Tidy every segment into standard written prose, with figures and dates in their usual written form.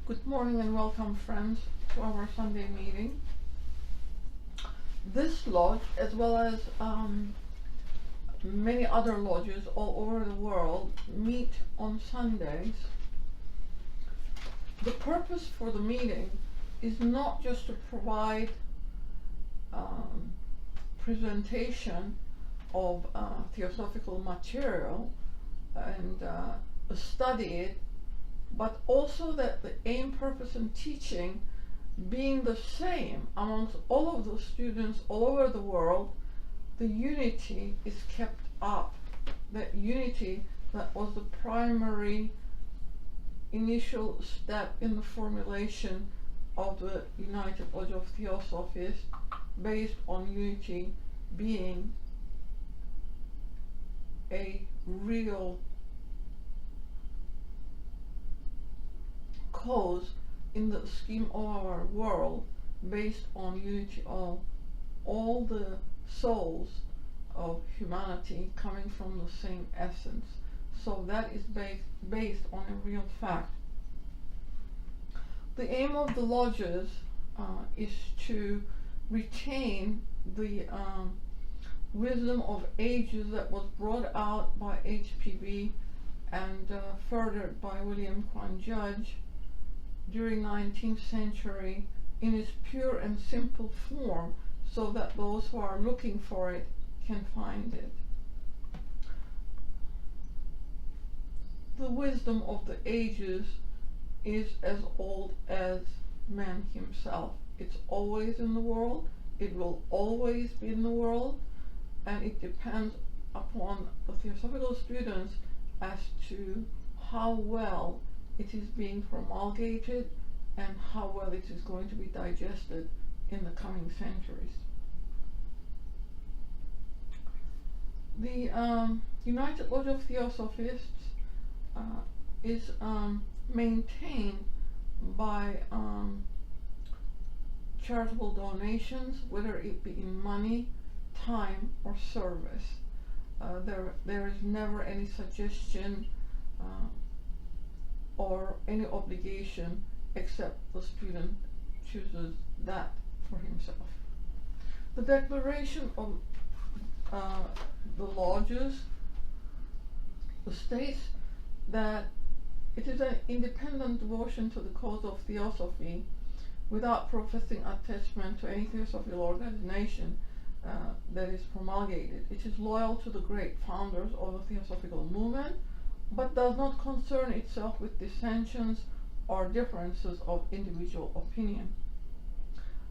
Good morning and welcome, friends, to our Sunday meeting. This lodge, as well as many other lodges all over the world, meet on Sundays. The purpose for the meeting is not just to provide presentation of theosophical material and study it, but also that the aim, purpose, and teaching being the same amongst all of the students all over the world, the unity is kept up. That unity that was the primary initial step in the formulation of the United Lodge of Theosophists, based on unity being a real cause in the scheme of our world, based on unity of all the souls of humanity coming from the same essence. So that is based on a real fact. The aim of the lodges is to retain the wisdom of ages that was brought out by HPB and furthered by William Quan Judge during 19th century in its pure and simple form, so that those who are looking for it can find it. The wisdom of the ages is as old as man himself. It's always in the world, it will always be in the world, and it depends upon the theosophical students as to how well it is being promulgated and how well it is going to be digested in the coming centuries. The United Lodge of Theosophists is maintained by charitable donations, whether it be in money, time, or service. There is never any suggestion or any obligation, except the student chooses that for himself. The declaration of the lodges states that it is an independent devotion to the cause of theosophy without professing attachment to any theosophical organization that is promulgated. It is loyal to the great founders of the theosophical movement, but does not concern itself with dissensions or differences of individual opinion.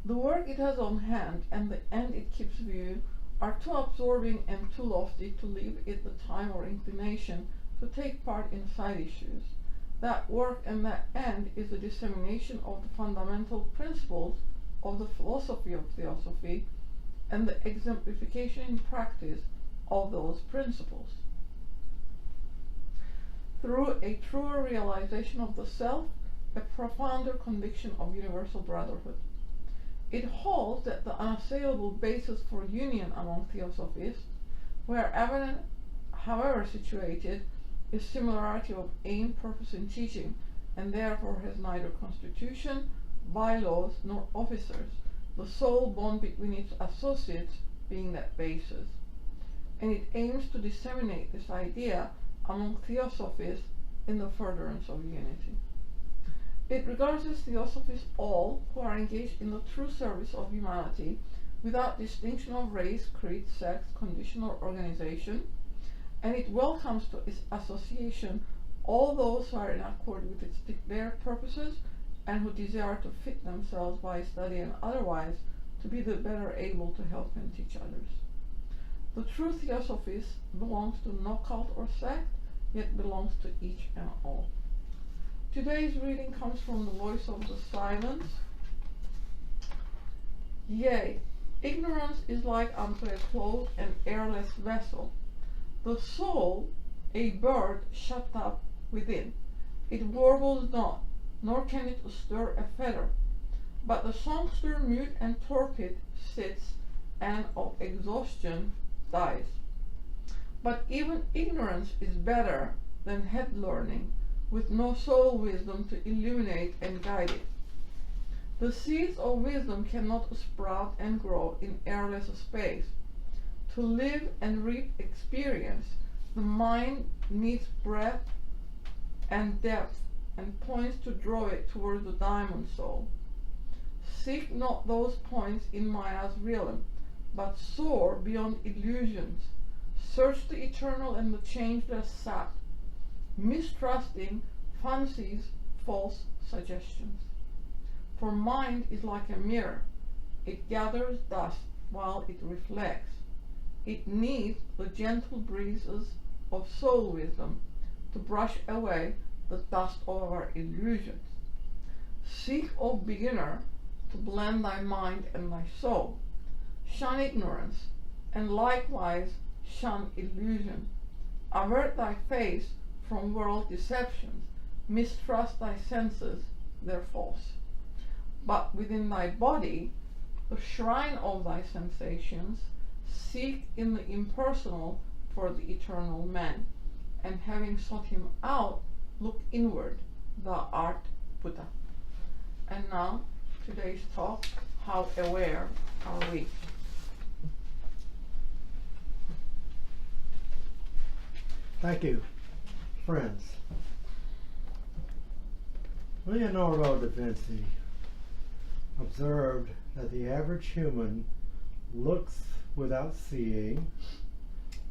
The work it has on hand and the end it keeps view are too absorbing and too lofty to leave it the time or inclination to take part in side issues. That work and that end is the dissemination of the fundamental principles of the philosophy of theosophy and the exemplification in practice of those principles. Through a truer realization of the self, a profounder conviction of universal brotherhood. It holds that the unassailable basis for union among theosophists, wherever and however situated, is similarity of aim, purpose, and teaching, and therefore has neither constitution, bylaws, nor officers, the sole bond between its associates being that basis. And it aims to disseminate this idea among theosophists in the furtherance of unity. It regards as theosophists all who are engaged in the true service of humanity without distinction of race, creed, sex, condition, or organization, and it welcomes to its association all those who are in accord with its declared purposes and who desire to fit themselves by study and otherwise to be the better able to help and teach others. The true theosophist belongs to no cult or sect, yet belongs to each and all. Today's reading comes from the voice of the silence. Yea, ignorance is like unto a closed and airless vessel, the soul a bird shut up within. It warbles not, nor can it stir a feather, but the songster mute and torpid sits, and of exhaustion dies. But even ignorance is better than head learning, with no soul wisdom to illuminate and guide it. The seeds of wisdom cannot sprout and grow in airless space. To live and reap experience, the mind needs breadth and depth and points to draw it towards the diamond soul. Seek not those points in Maya's realm, but soar beyond illusions. Search the eternal and the changeless sap, mistrusting fancies, false suggestions. For mind is like a mirror. It gathers dust while it reflects. It needs the gentle breezes of soul wisdom to brush away the dust of our illusions. Seek, O beginner, to blend thy mind and thy soul. Shun ignorance, and likewise shun illusion. Avert thy face from world deceptions. Mistrust thy senses, they're false. But within thy body, the shrine of thy sensations, seek in the impersonal for the eternal man, and having sought him out, look inward, thou art Buddha. And now, today's talk, how aware are we? Thank you, friends. Leonardo da Vinci observed that the average human looks without seeing,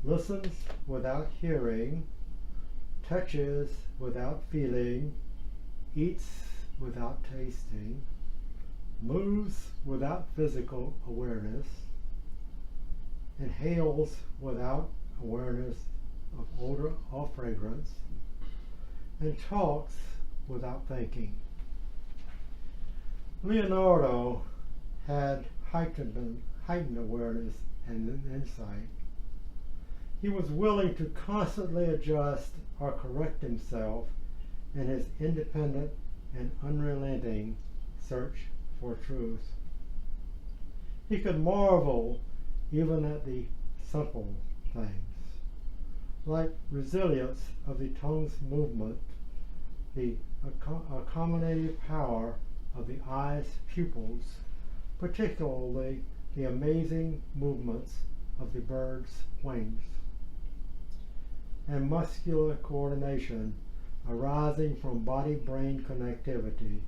listens without hearing, touches without feeling, eats without tasting, moves without physical awareness, inhales without awareness of odor or fragrance, and talks without thinking. Leonardo had heightened awareness and insight. He was willing to constantly adjust or correct himself in his independent and unrelenting search for truth. He could marvel even at the simple things, like resilience of the tongue's movement, the accommodative power of the eye's pupils, particularly the amazing movements of the bird's wings, and muscular coordination arising from body-brain connectivity,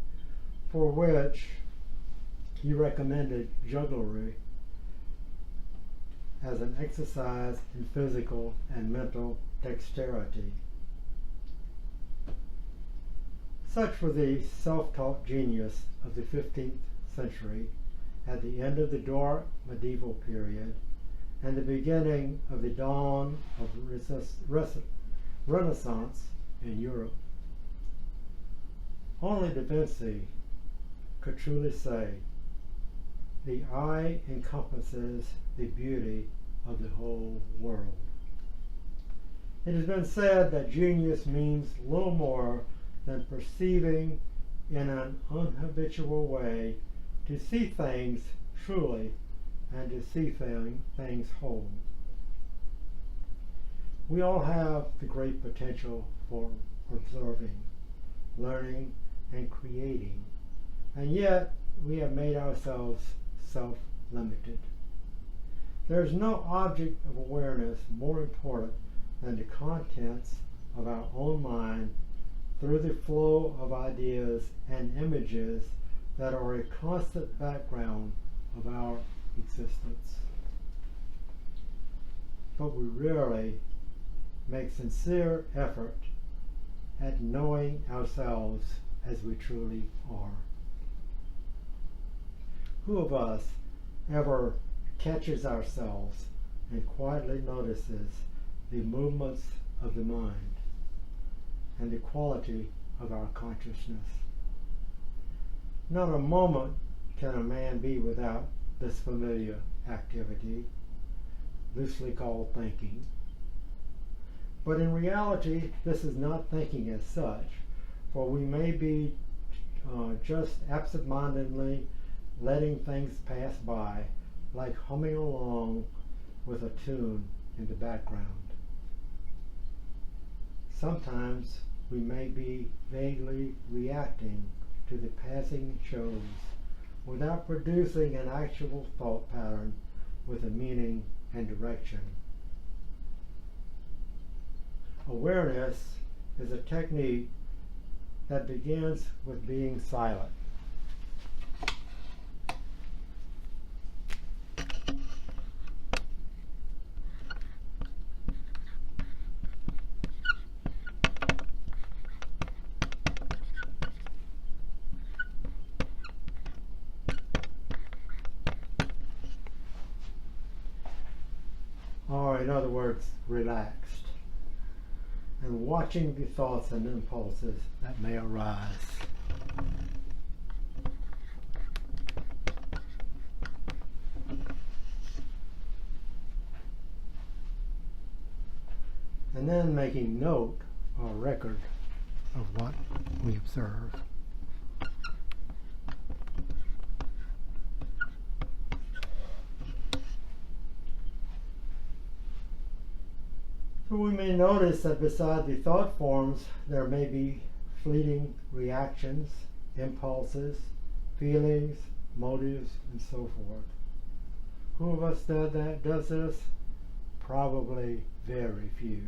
for which he recommended jugglery as an exercise in physical and mental dexterity. Such was the self-taught genius of the 15th century at the end of the dark medieval period and the beginning of the dawn of Renaissance in Europe. Only Da Vinci could truly say, the eye encompasses the beauty of the whole world. It has been said that genius means little more than perceiving in an unhabitual way to see things truly and to see things whole. We all have the great potential for observing, learning, and creating, and yet we have made ourselves self-limited. There is no object of awareness more important than the contents of our own mind through the flow of ideas and images that are a constant background of our existence. But we rarely make sincere effort at knowing ourselves as we truly are. Who of us ever catches ourselves and quietly notices the movements of the mind and the quality of our consciousness? Not a moment can a man be without this familiar activity, loosely called thinking. But in reality, this is not thinking as such, for we may be just absent-mindedly letting things pass by, like humming along with a tune in the background. Sometimes we may be vaguely reacting to the passing shows without producing an actual thought pattern with a meaning and direction. Awareness is a technique that begins with being silent. Or in other words, relaxed, and watching the thoughts and impulses that may arise. And then making note or record of what we observe. So we may notice that beside the thought forms, there may be fleeting reactions, impulses, feelings, motives, and so forth. Who of us does this? Probably very few.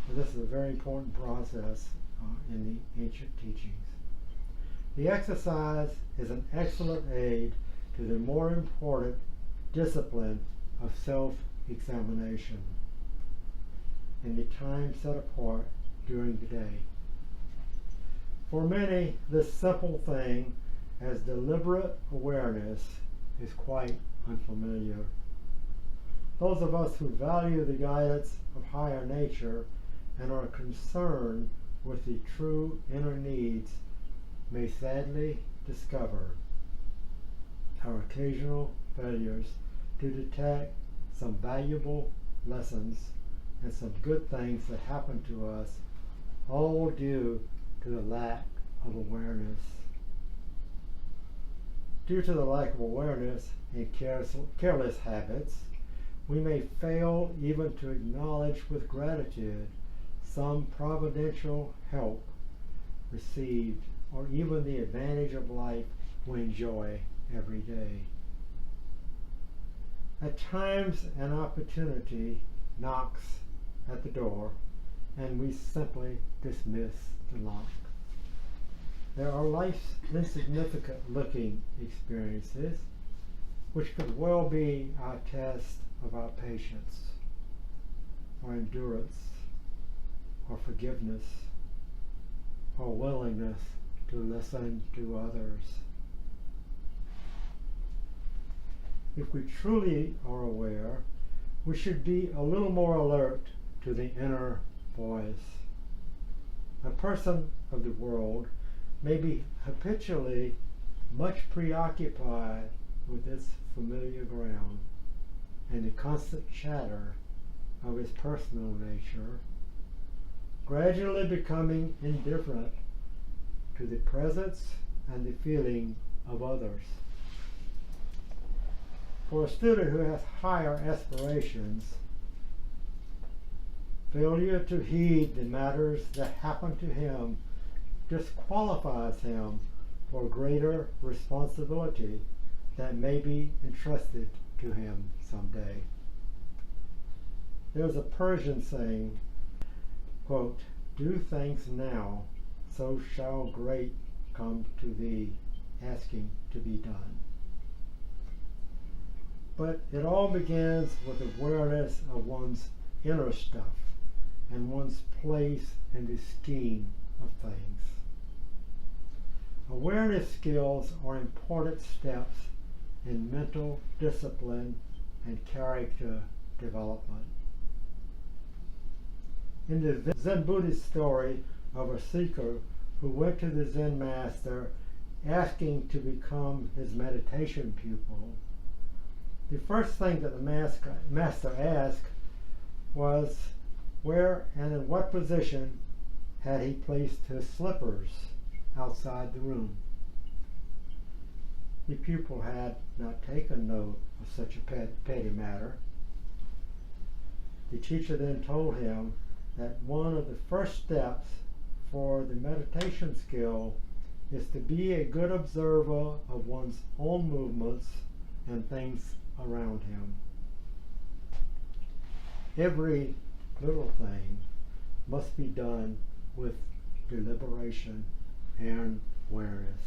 So this is a very important process in the ancient teachings. The exercise is an excellent aid to the more important discipline of self-examination in the time set apart during the day. For many, this simple thing as deliberate awareness is quite unfamiliar. Those of us who value the guidance of higher nature and are concerned with the true inner needs may sadly discover our occasional failures to detect some valuable lessons and some good things that happen to us, all due to the lack of awareness. Due to the lack of awareness and careless habits, we may fail even to acknowledge with gratitude some providential help received, or even the advantage of life we enjoy every day. At times, an opportunity knocks at the door, and we simply dismiss the knock. There are life's insignificant looking experiences which could well be our test of our patience, or endurance, or forgiveness, or willingness to listen to others. If we truly are aware, we should be a little more alert to the inner voice. A person of the world may be habitually much preoccupied with its familiar ground and the constant chatter of his personal nature, gradually becoming indifferent to the presence and the feeling of others. For a student who has higher aspirations, failure to heed the matters that happen to him disqualifies him for greater responsibility that may be entrusted to him someday. There's a Persian saying, quote, "Do things now, so shall great come to thee, asking to be done." But it all begins with awareness of one's inner stuff and one's place in the scheme of things. Awareness skills are important steps in mental discipline and character development. In the Zen Buddhist story of a seeker who went to the Zen master asking to become his meditation pupil, the first thing that the master asked was where and in what position had he placed his slippers outside the room. The pupil had not taken note of such a petty matter. The teacher then told him that one of the first steps for the meditation skill is to be a good observer of one's own movements and things around him. Every little thing must be done with deliberation and awareness.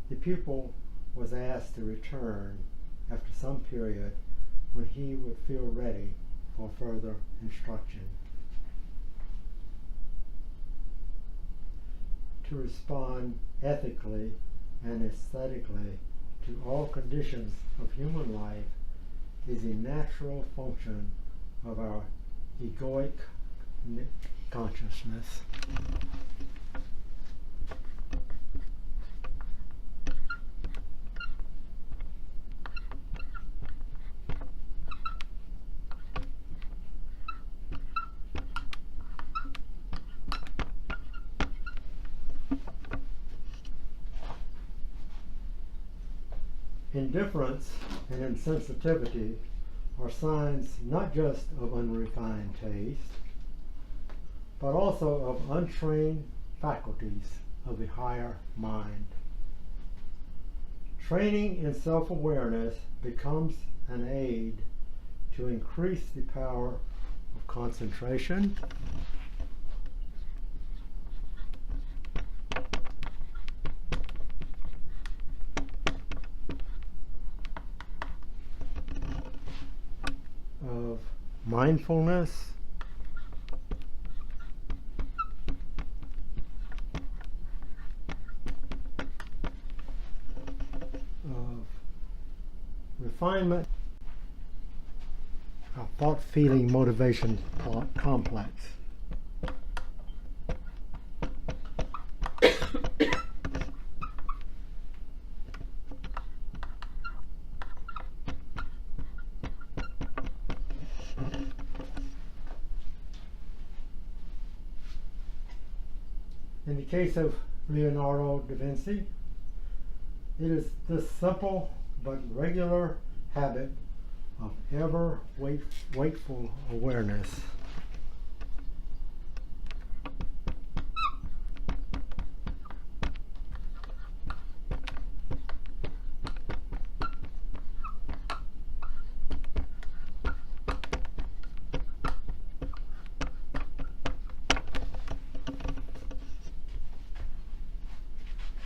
The pupil was asked to return after some period when he would feel ready for further instruction. To respond ethically and aesthetically to all conditions of human life is a natural function of our egoic consciousness. Indifference and insensitivity are signs not just of unrefined taste, but also of untrained faculties of the higher mind. Training in self-awareness becomes an aid to increase the power of concentration, of mindfulness, of refinement, a thought, feeling, motivation complex. In the case of Leonardo da Vinci, it is this simple but regular habit of ever-wakeful awareness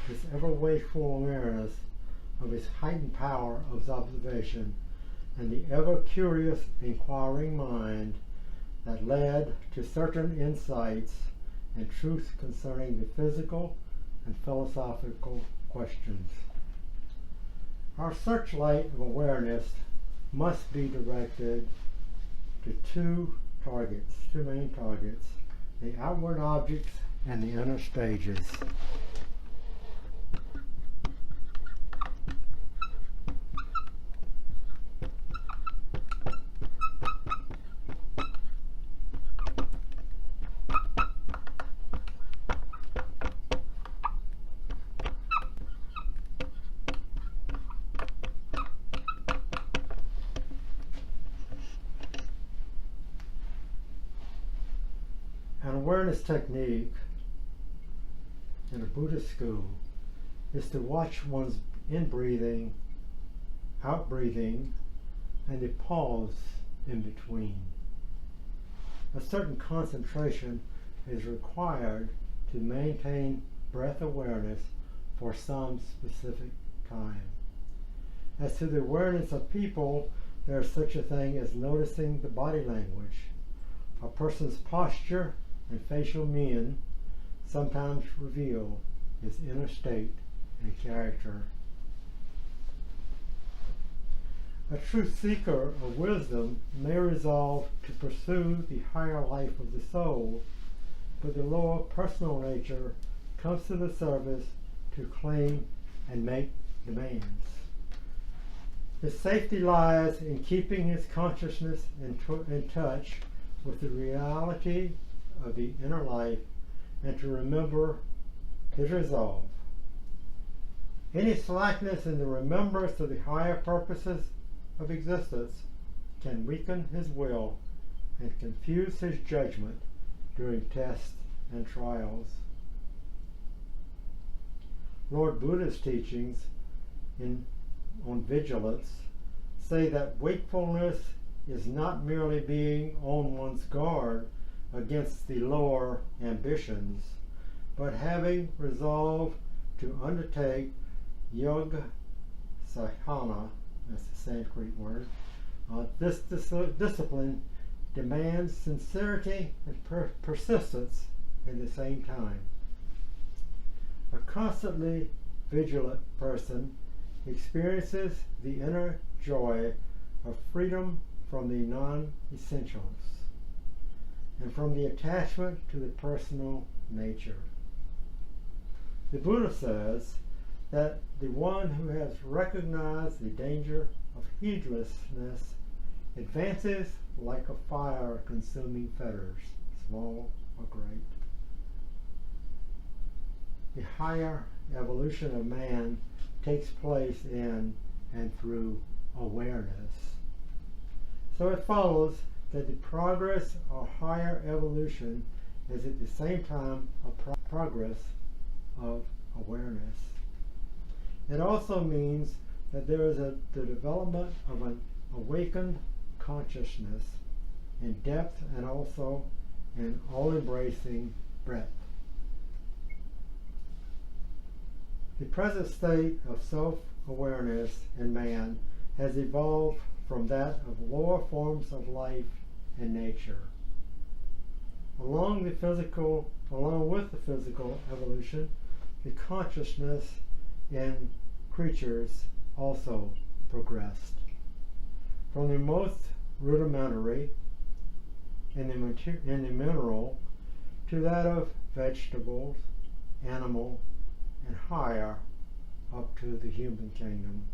this ever-wakeful awareness of his heightened power of observation and the ever-curious, inquiring mind that led to certain insights and truths concerning the physical and philosophical questions. Our searchlight of awareness must be directed to two main targets, the outward objects and the inner stages. An awareness technique in a Buddhist school is to watch one's in-breathing, out-breathing, and a pause in between. A certain concentration is required to maintain breath awareness for some specific time. As to the awareness of people, there is such a thing as noticing the body language. A person's posture and facial mien sometimes reveal his inner state and character. A true seeker of wisdom may resolve to pursue the higher life of the soul, but the lower personal nature comes to the service to claim and make demands. His safety lies in keeping his consciousness in touch with the reality of the inner life and to remember his resolve. Any slackness in the remembrance of the higher purposes of existence can weaken his will and confuse his judgment during tests and trials. Lord Buddha's teachings on vigilance say that wakefulness is not merely being on one's guard against the lower ambitions, but having resolve to undertake yoga sahana, that's the Sanskrit word. This discipline demands sincerity and persistence at the same time. A constantly vigilant person experiences the inner joy of freedom from the non-essentials and from the attachment to the personal nature. The Buddha says that the one who has recognized the danger of heedlessness advances like a fire consuming fetters, small or great. The higher evolution of man takes place in and through awareness. So it follows that the progress or higher evolution is at the same time a progress of awareness. It also means that there is the development of an awakened consciousness in depth and also in all-embracing breadth. The present state of self-awareness in man has evolved from that of lower forms of life and nature. Along with the physical evolution, the consciousness in creatures also progressed. From the most rudimentary in the mineral to that of vegetables, animal, and higher up to the human kingdom.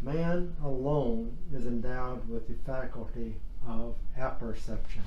Man alone is endowed with the faculty of apperception.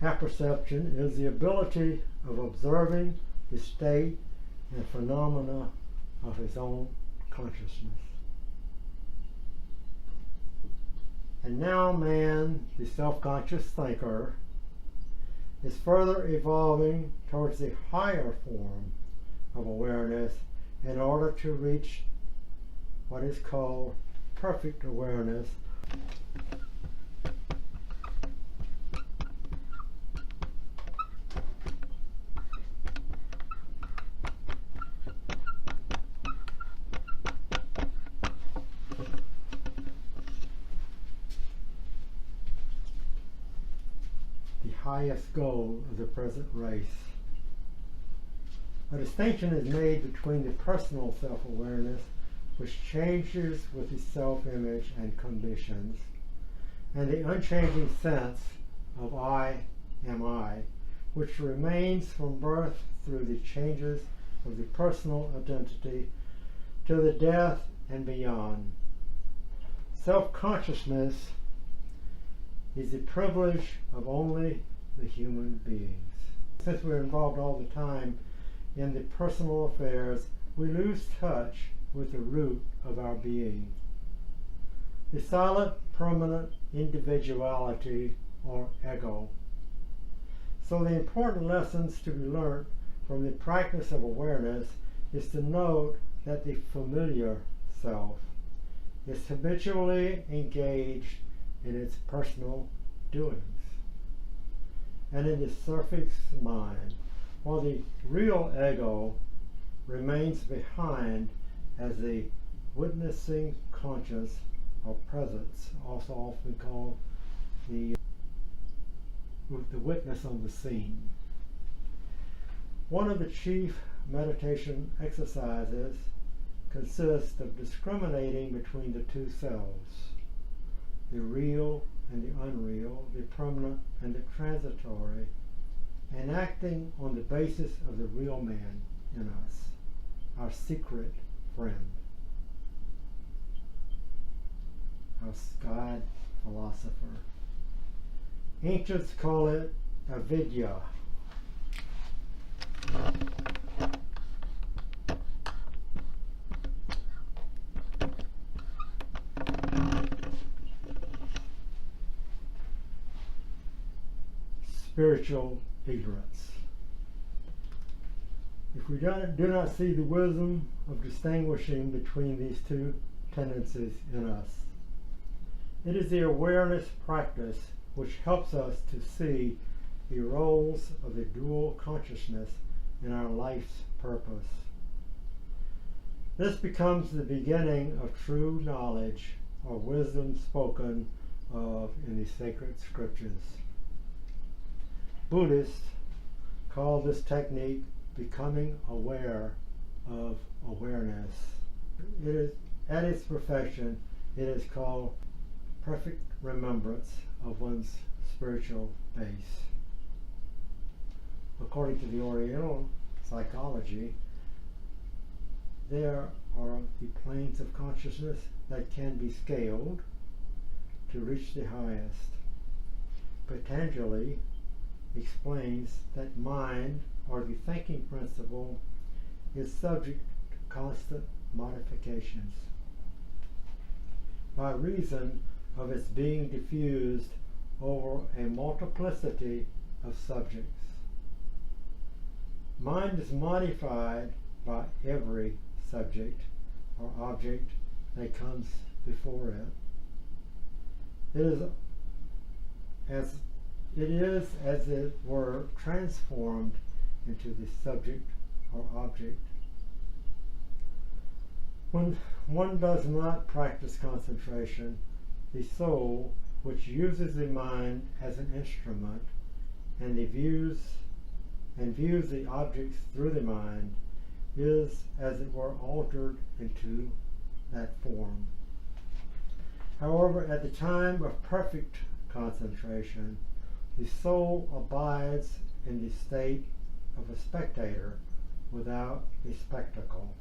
Apperception is the ability of observing the state and phenomena of his own consciousness. And now man, the self-conscious thinker, is further evolving towards the higher form of awareness in order to reach what is called perfect awareness. Highest goal of the present race. A distinction is made between the personal self-awareness, which changes with the self-image and conditions, and the unchanging sense of I am I, which remains from birth through the changes of the personal identity to the death and beyond. Self-consciousness is the privilege of only the human beings. Since we're involved all the time in the personal affairs, we lose touch with the root of our being. The silent, permanent individuality or ego. So the important lessons to be learned from the practice of awareness is to note that the familiar self is habitually engaged in its personal doings and in the surface mind, while the real ego remains behind as the witnessing conscious or presence, also often called the witness on the scene. One of the chief meditation exercises consists of discriminating between the two selves, the real and the unreal, the permanent and the transitory, and acting on the basis of the real man in us, our secret friend. a God philosopher. Ancients call it avidya. Spiritual ignorance. If we do not see the wisdom of distinguishing between these two tendencies in us, it is the awareness practice which helps us to see the roles of the dual consciousness in our life's purpose. This becomes the beginning of true knowledge or wisdom spoken of in the sacred scriptures. Buddhists call this technique becoming aware of awareness. It is, at its perfection, it is called perfect remembrance of one's spiritual base. According to the Oriental psychology, there are the planes of consciousness that can be scaled to reach the highest. Patanjali explains that mind, or the thinking principle, is subject to constant modifications by reason of its being diffused over a multiplicity of subjects. Mind is modified by every subject or object that comes before it. It is as it were transformed into the subject or object. When one does not practice concentration, the soul, which uses the mind as an instrument and views the objects through the mind, is as it were altered into that form. However, at the time of perfect concentration, the soul abides in the state of a spectator without a spectacle.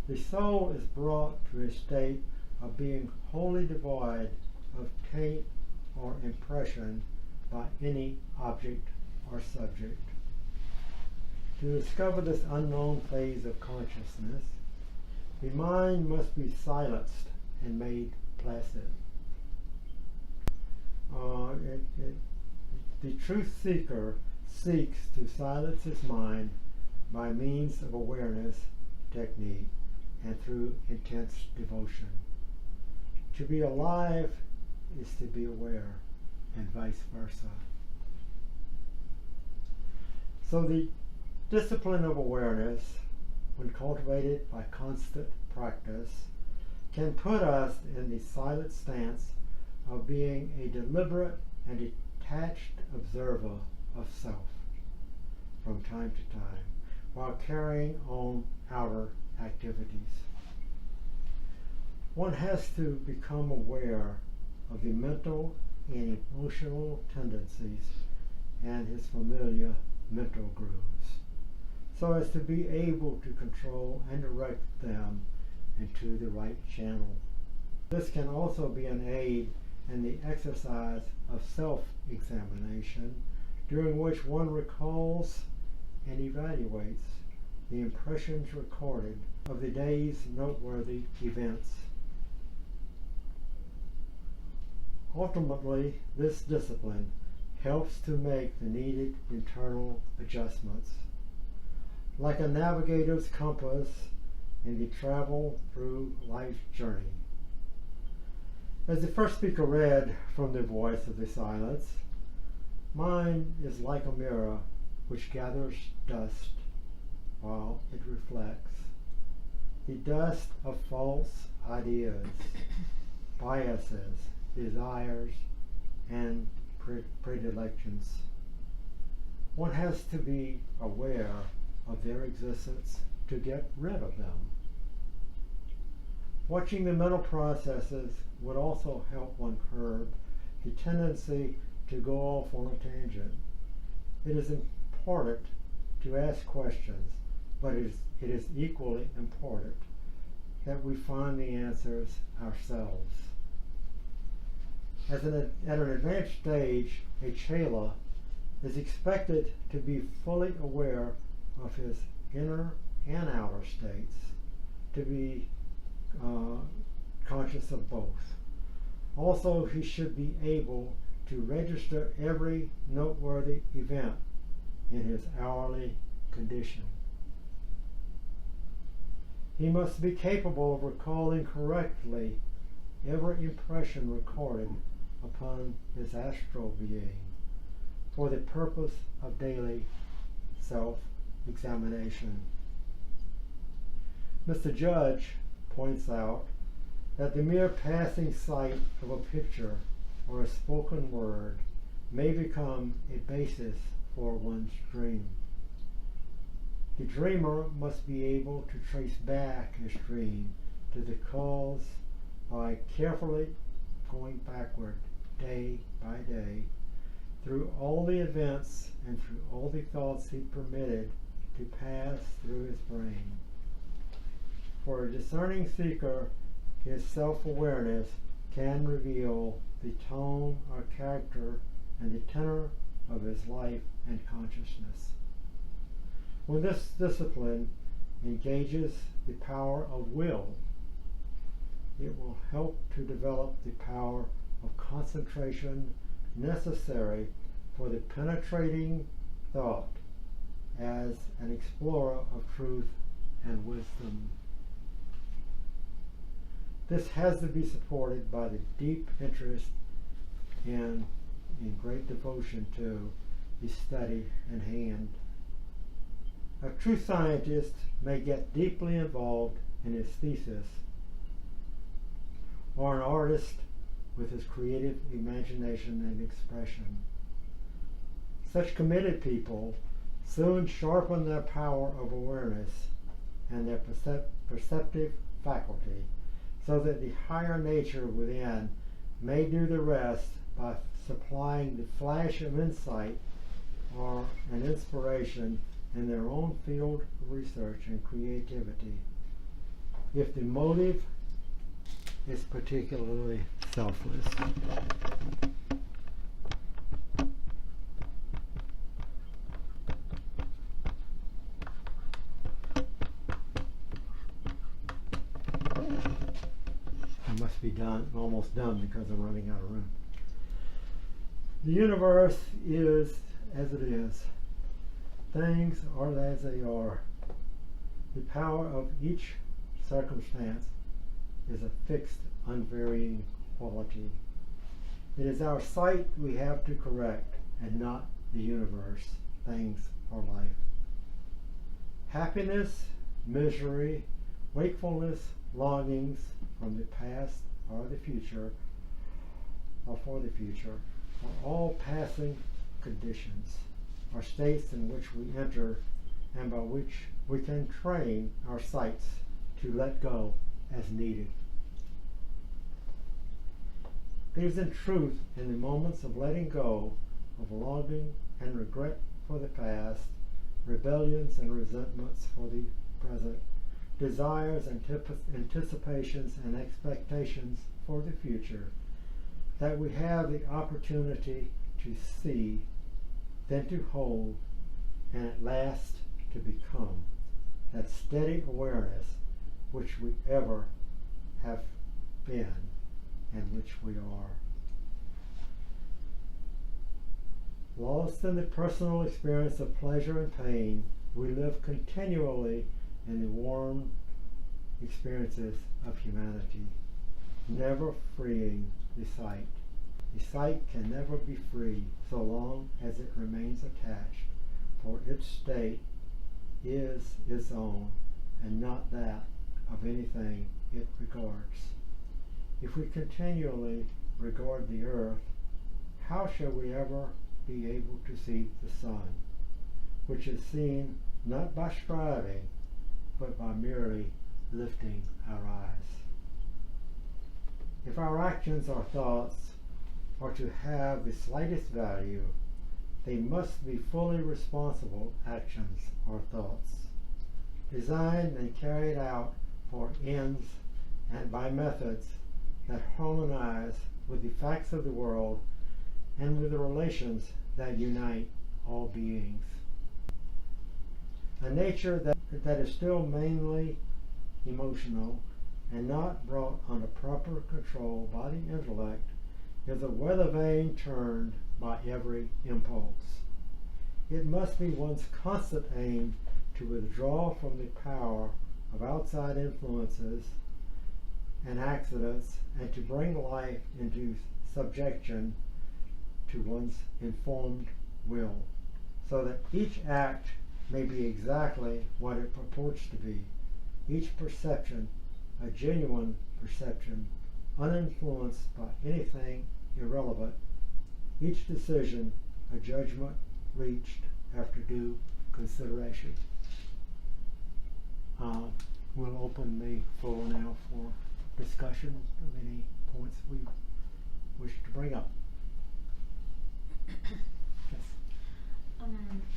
The soul is brought to a state of being wholly devoid of taint or impression by any object or subject. To discover this unknown phase of consciousness, the mind must be silenced and made placid. The truth seeker seeks to silence his mind by means of awareness technique and through intense devotion. To be alive is to be aware, and vice versa. So the discipline of awareness, when cultivated by constant practice, can put us in the silent stance of being a deliberate and detached observer of self from time to time, while carrying on outer activities. One has to become aware of the mental and emotional tendencies and his familiar mental grooves, so as to be able to control and direct them into the right channel. This can also be an aid in the exercise of self-examination, during which one recalls and evaluates the impressions recorded of the day's noteworthy events. Ultimately, this discipline helps to make the needed internal adjustments, like a navigator's compass in the travel through life's journey. As the first speaker read from the voice of the silence, mind is like a mirror which gathers dust while it reflects. The dust of false ideas, biases, desires, and predilections. One has to be aware of their existence to get rid of them. Watching the mental processes would also help one curb the tendency to go off on a tangent. It is important to ask questions, but it is equally important that we find the answers ourselves. At an advanced stage, a chela is expected to be fully aware of his inner and outer states, to be conscious of both. Also, he should be able to register every noteworthy event in his hourly condition. He must be capable of recalling correctly every impression recorded upon his astral being for the purpose of daily self-examination. Mr. Judge points out that the mere passing sight of a picture or a spoken word may become a basis for one's dream. The dreamer must be able to trace back his dream to the cause by carefully going backward day by day through all the events and through all the thoughts he permitted to pass through his brain. For a discerning seeker, his self-awareness can reveal the tone or character and the tenor of his life and consciousness. When this discipline engages the power of will, it will help to develop the power of concentration necessary for the penetrating thought as an explorer of truth and wisdom. This has to be supported by the deep interest and in great devotion to the study in hand. A true scientist may get deeply involved in his thesis, or an artist with his creative imagination and expression. Such committed people soon sharpen their power of awareness and their perceptive faculty, so that the higher nature within may do the rest by supplying the flash of insight or an inspiration in their own field of research and creativity, if the motive is particularly selfless. I must be done, almost done, because I'm running out of room. The universe is as it is. Things are as they are. The power of each circumstance is a fixed, unvarying quality. It is our sight we have to correct, and not the universe, things, or life. Happiness, misery, wakefulness, longings from the past or the future, or for the future, are all passing conditions, or states in which we enter and by which we can train our sights to let go as needed. It is in truth in the moments of letting go of longing and regret for the past, rebellions and resentments for the present, desires, anticipations, and expectations for the future, that we have the opportunity to see, then to hold, and at last to become that steady awareness which we ever have been and which we are. Lost in the personal experience of pleasure and pain, we live continually in the warm experiences of humanity, never freeing the sight. The sight can never be free so long as it remains attached, for its state is its own and not that of anything it regards. If we continually regard the earth, how shall we ever be able to see the sun, which is seen not by striving, but by merely lifting our eyes? If our actions or thoughts are to have the slightest value, they must be fully responsible actions or thoughts, designed and carried out for ends and by methods that harmonize with the facts of the world and with the relations that unite all beings. A nature that is still mainly emotional and not brought under proper control by the intellect is a weather vane turned by every impulse. It must be one's constant aim to withdraw from the power of outside influences and accidents and to bring life into subjection to one's informed will, so that each act may be exactly what it purports to be, each perception a genuine perception, uninfluenced by anything irrelevant, each decision a judgment reached after due consideration. We'll open the floor now for discussion of any points we wish to bring up. Yes.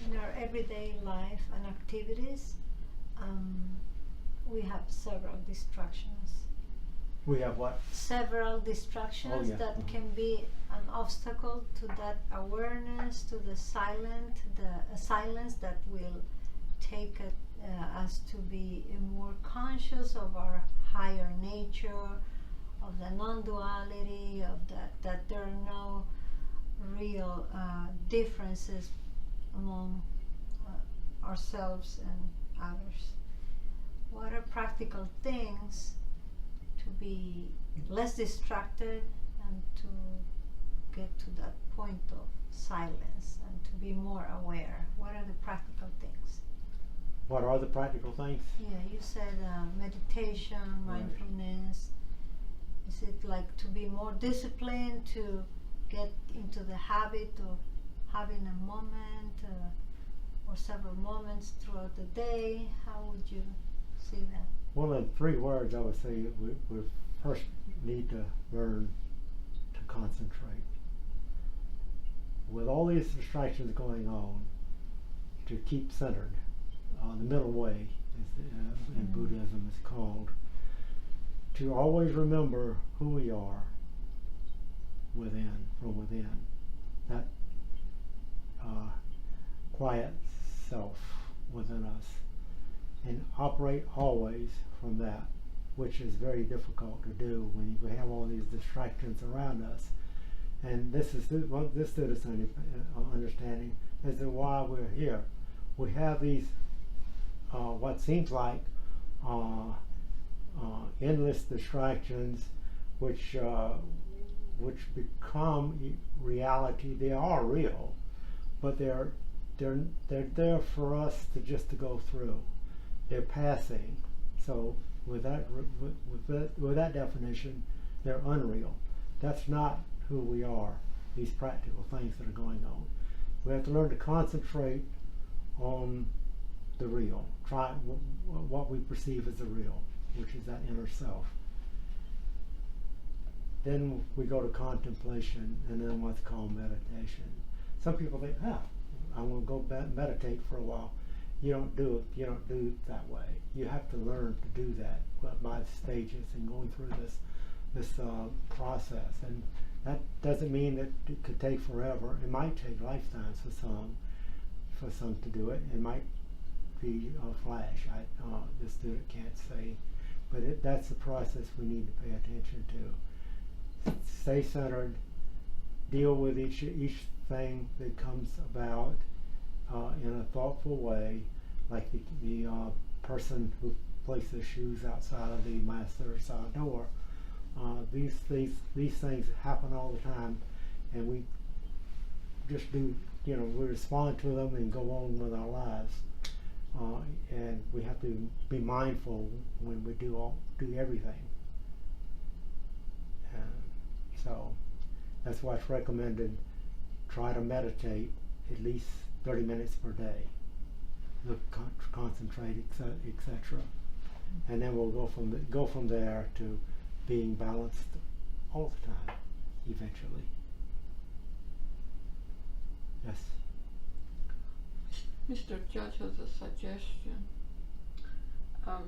In our everyday life and activities, we have several distractions. We have what? Several distractions that can be an obstacle to that awareness, to the silence that will take us to be more conscious of our higher nature, of the non-duality, of that there are no real differences among ourselves and others. What are practical things to be less distracted and to get to that point of silence and to be more aware? What are the practical things? What are the practical things? Yeah, you said meditation, mindfulness. Is it like to be more disciplined, to get into the habit of having a moment or several moments throughout the day? How would you see that? Well, in 3 words, I would say we first need to learn to concentrate. With all these distractions going on, to keep centered. The middle way, in Buddhism is called. To always remember who we are from within. That quiet self within us. And operate always from that, which is very difficult to do when you have all these distractions around us. And this is what this student's understanding is that why we're here. We have these what seems like endless distractions, which become reality. They are real, but they're there for us to go through. They're passing. So with that definition, they're unreal. That's not who we are. These practical things that are going on. We have to learn to concentrate on the real. Try what we perceive as the real, which is that inner self. Then we go to contemplation, and then what's called meditation. Some people think, I'm going to go meditate for a while. You don't do it that way. You have to learn to do that by stages and going through this process. And that doesn't mean that it could take forever. It might take lifetimes for some to do it. It might be a flash. The student can't say, but that's the process we need to pay attention to. Stay centered. Deal with each thing that comes about in a thoughtful way, like the person who places shoes outside of the master's door. These things happen all the time, and we just do, we respond to them and go on with our lives. And we have to be mindful when we do everything. So that's why it's recommended. Try to meditate at least 30 minutes per day. Concentrate, etc. And then we'll go from there to being balanced all the time, eventually. Yes. Mr. Judge has a suggestion.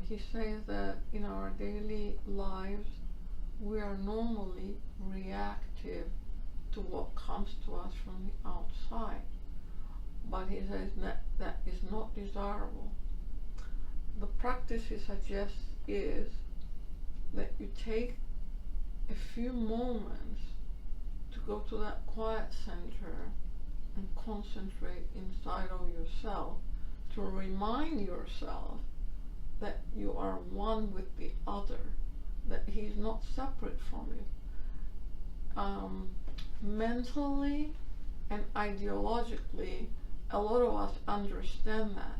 He says that in our daily lives we are normally reacting reactive to what comes to us from the outside. But he says that is not desirable. The practice he suggests is that you take a few moments to go to that quiet center and concentrate inside of yourself to remind yourself that you are one with the other, that he's not separate from you. Mentally and ideologically, a lot of us understand that,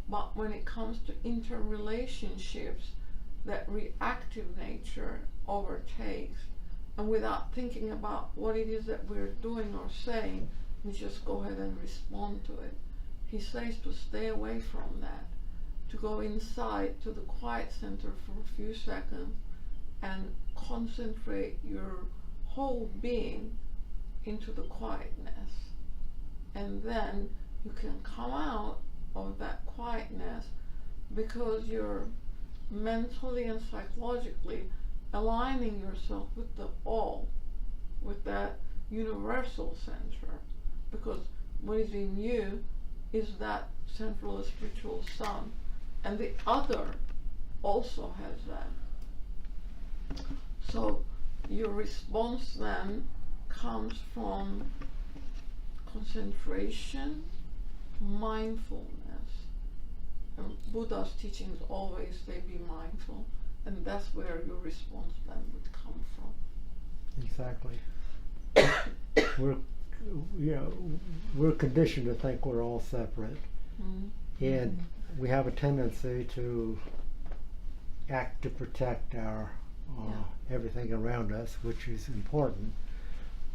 but when it comes to interrelationships, that reactive nature overtakes, and without thinking about what it is that we're doing or saying, we just go ahead and respond to it. He says to stay away from that, to go inside to the quiet center for a few seconds and concentrate your whole being into the quietness. And then you can come out of that quietness because you're mentally and psychologically aligning yourself with the all, with that universal center. Because what is in you is that central spiritual sun, and the other also has that. So your response then comes from concentration, mindfulness. And Buddha's teachings always say be mindful, and that's where your response then would come from. Exactly. We're conditioned to think we're all separate, and we have a tendency to act to protect our everything around us, which is important.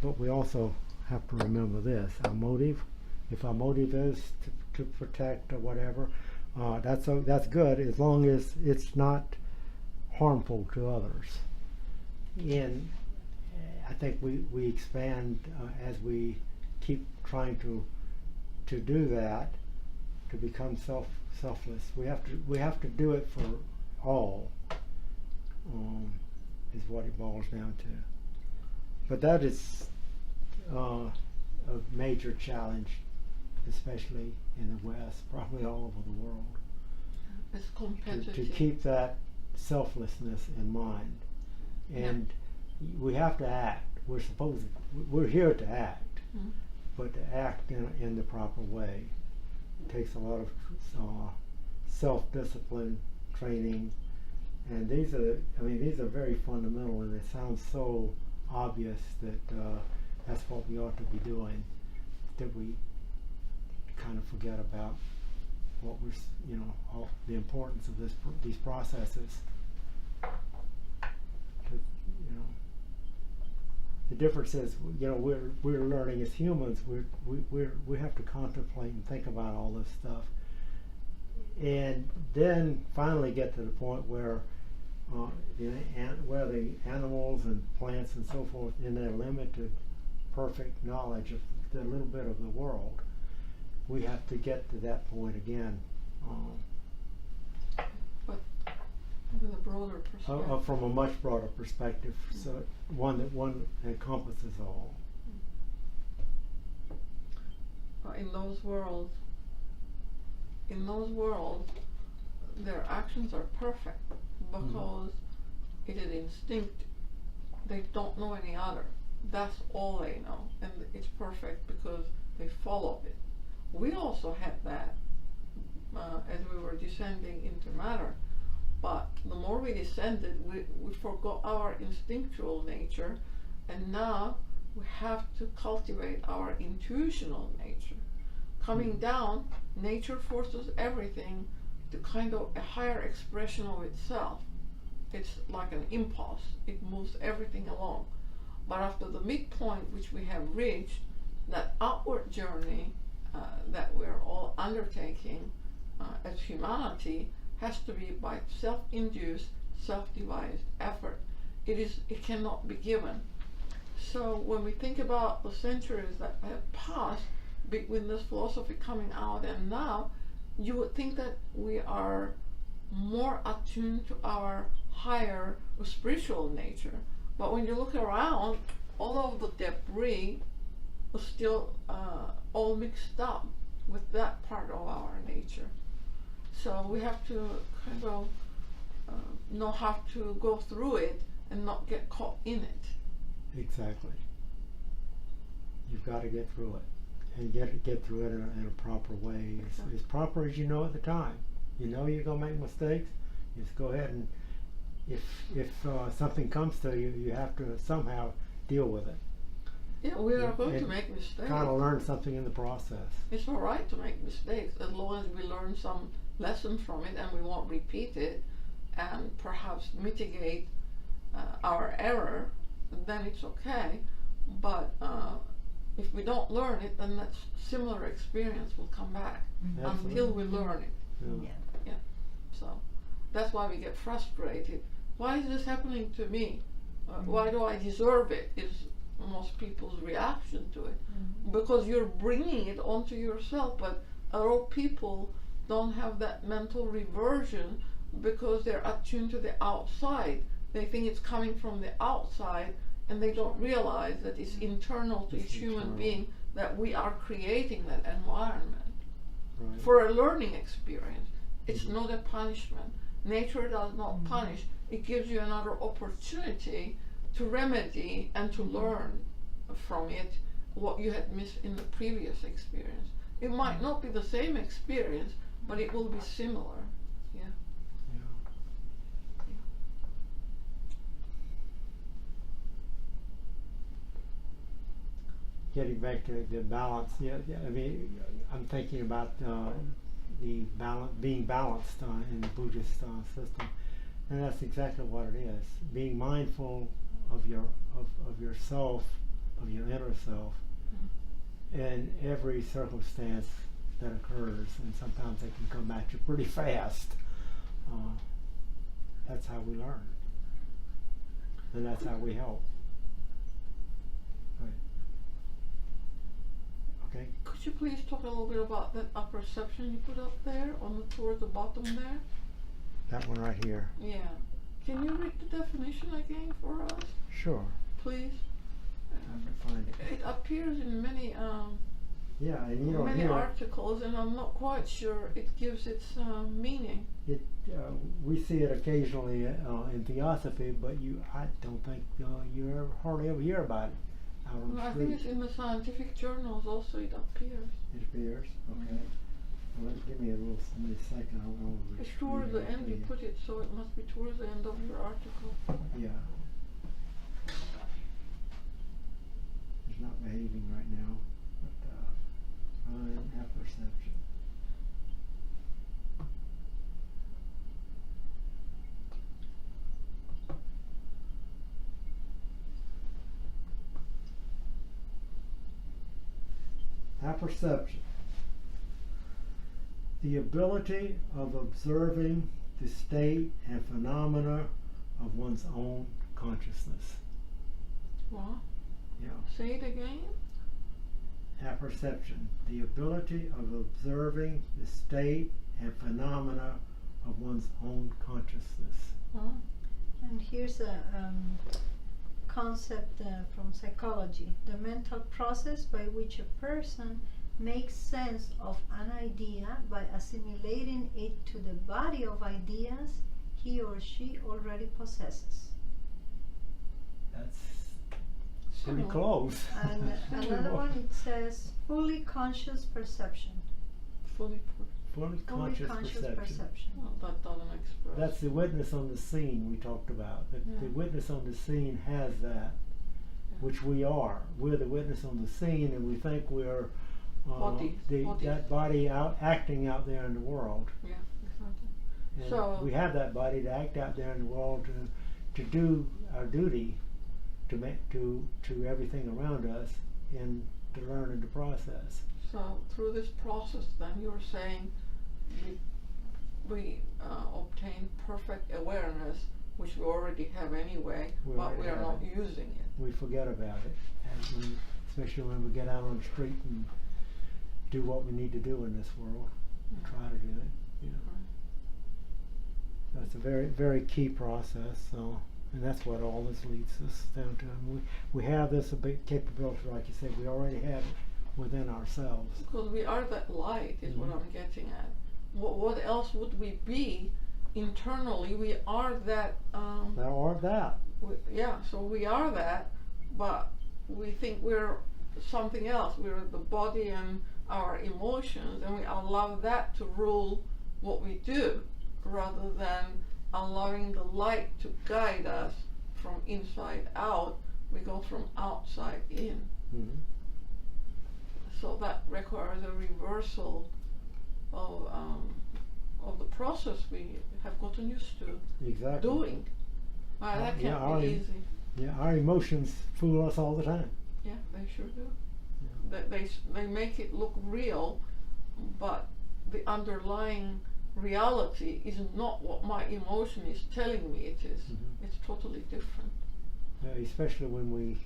But we also have to remember this: our motive. If our motive is to protect or whatever, that's good as long as it's not harmful to others. And I think we expand as we keep trying to do that, to become selfless. We have to do it for all. Is what it boils down to. But that is a major challenge, especially in the West, probably all over the world. It's competitive. To keep that selflessness in mind. And we have to act. We're here to act, but to act in the proper way. It takes a lot of self-discipline training, and these are very fundamental, and it sounds so obvious that that's what we ought to be doing, that we kind of forget about what we're, all the importance of these processes. The difference is, we're learning as humans. We have to contemplate and think about all this stuff, and then finally get to the point where the animals and plants and so forth, in their limited, perfect knowledge of the little bit of the world, we have to get to that point again. But with a broader perspective. From a much broader perspective, so one encompasses all. In those worlds, their actions are perfect because it is instinct. They don't know any other. That's all they know, and it's perfect because they follow it. We also had that as we were descending into matter. But the more we descended, we forgot our instinctual nature, and now we have to cultivate our intuitional nature. Coming down, nature forces everything to kind of a higher expression of itself. It's like an impulse. It moves everything along. But after the midpoint, which we have reached, that outward journey that we're all undertaking as humanity has to be by self-induced, self-devised effort. It cannot be given. So when we think about the centuries that have passed between this philosophy coming out and now, you would think that we are more attuned to our higher spiritual nature. But when you look around, all of the debris is still all mixed up with that part of our nature. So we have to kind of know how to go through it and not get caught in it. Exactly. You've got to get through it, and get through it in a proper way, as proper as you know at the time. You know you're gonna make mistakes. Just go ahead and if something comes to you, you have to somehow deal with it. Yeah, we are going to make mistakes. Kind of learn something in the process. It's all right to make mistakes as long as we learn some lesson from it and we won't repeat it and perhaps mitigate our error. Then it's okay. But if we don't learn it, then that similar experience will come back until we learn it. Yeah. So that's why we get frustrated. Why is this happening to me? Why do I deserve it? Is most people's reaction to it. Because you're bringing it onto yourself, but other people don't have that mental reversion because they're attuned to the outside. They think it's coming from the outside, and they don't realize that it's internal to each human being, that we are creating that environment for a learning experience. It's not a punishment. Nature does not punish. It gives you another opportunity to remedy and to learn from it what you had missed in the previous experience. It might not be the same experience, but it will be similar. Yeah. Getting back to the balance, I mean, I'm thinking about the being balanced in the Buddhist system, and that's exactly what it is. Being mindful of yourself, of your inner self, in every circumstance that occurs, and sometimes they can come at you pretty fast. That's how we learn, and that's how we help. Right. Okay. Could you please talk a little bit about that apperception you put up there towards the bottom there? That one right here. Yeah. Can you read the definition again for us? Sure. Please. I can find it. It appears in many and many articles, and I'm not quite sure it gives its meaning. We see it occasionally in Theosophy, but I don't think you hardly ever hear about it out on the I street. think it's in the scientific journals also. It appears. It appears. Okay. Well, give me a second. I'll It's towards the end. You put it, so it must be towards the end of your article. Yeah. It's not behaving right now, but apperception. Apperception. The ability of observing the state and phenomena of one's own consciousness. What? Yeah. Say it again. Apperception. The ability of observing the state and phenomena of one's own consciousness. Huh? And here's a concept from psychology: the mental process by which a person makes sense of an idea by assimilating it to the body of ideas he or she already possesses. That's pretty close. And another one, it says fully conscious perception. Fully conscious perception. Well, that doesn't express. That's the witness on the scene we talked about. The witness on the scene has that, which we are. We're the witness on the scene, and we think we're that body acting out there in the world. Yeah, exactly. And so we have that body to act out there in the world to do our duty, to everything around us, and to learn in the process. So through this process, then you're saying we obtain perfect awareness, which we already have anyway, but we are not using it. We forget about it, and especially when we get out on the street and do what we need to do in this world, and try to do it. You know, that's a very, very key process. So And that's what all this leads us down to. And we have this a big capability, like you said, we already have it within ourselves. Because we are that light, is what I'm getting at. What else would we be internally? We are that. Or that. So we are that, but we think we're something else. We're the body and our emotions, and we allow that to rule what we do, rather than allowing the light to guide us from inside out. We go from outside in. Mm-hmm. So that requires a reversal of the process we have gotten used to doing. That can't be easy. Yeah, our emotions fool us all the time. Yeah, they sure do. Yeah. They make it look real, but the underlying reality is not what my emotion is telling me it is. Mm-hmm. It's totally different. Yeah, especially when we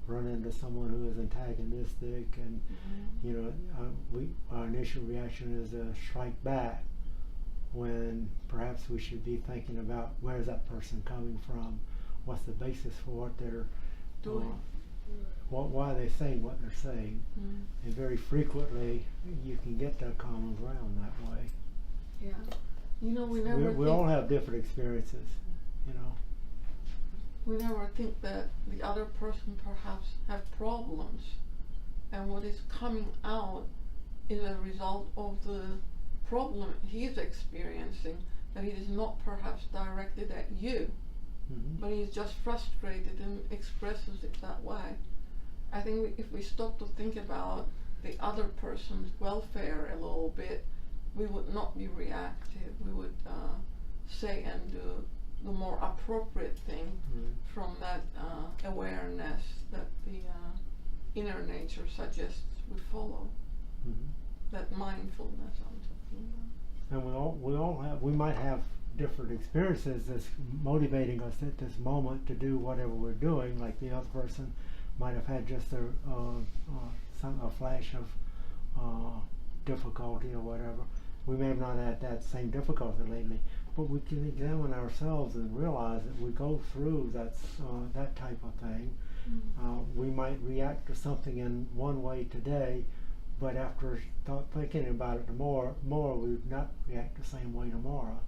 run into someone who is antagonistic, and you know, our initial reaction is to strike back, when perhaps we should be thinking about where's that person coming from, what's the basis for what they're doing, why they saying what they're saying, and very frequently you can get to common ground that way. Yeah, you know, we all have different experiences, you know. We never think that the other person perhaps have problems, and what is coming out is a result of the problem he's experiencing, that it is not perhaps directed at you, but he's just frustrated and expresses it that way. I think if we stop to think about the other person's welfare a little bit, we would not be reactive. We would say and do the more appropriate thing from that awareness that the inner nature suggests we follow. That mindfulness I'm talking about. And we might have different experiences that's motivating us at this moment to do whatever we're doing. Like the other person might have had just a flash of difficulty or whatever. We may have not had that same difficulty lately, but we can examine ourselves and realize that we go through that type of thing. We might react to something in one way today, but after thinking about it more, we would not react the same way tomorrow.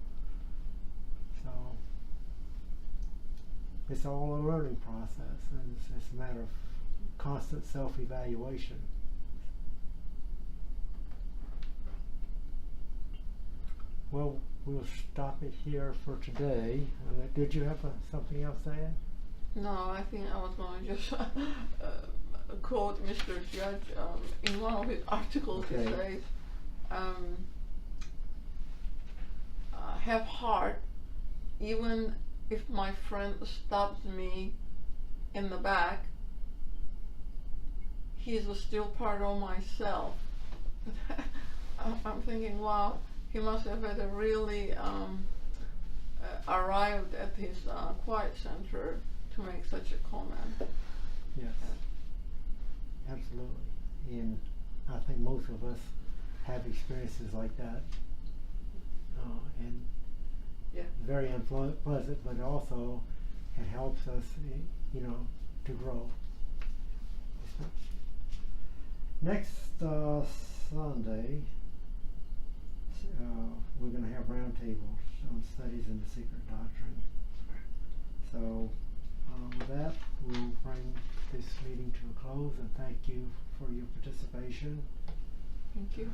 So it's all a learning process, and it's a matter of constant self-evaluation. Well, we'll stop it here for today. Did you have something else to add? No, I think I was going to just quote Mr. Judge in one of his articles. Okay. He says, have heart, even if my friend stabs me in the back, he is still part of myself. I'm thinking, wow, he must have had a really arrived at his quiet center to make such a comment. Yes, absolutely. And I think most of us have experiences like that, and very unpleasant, but also it helps us, to grow. Next Sunday, we're going to have roundtables on studies in the secret doctrine. So with that, we'll bring this meeting to a close, and thank you for your participation. Thank you.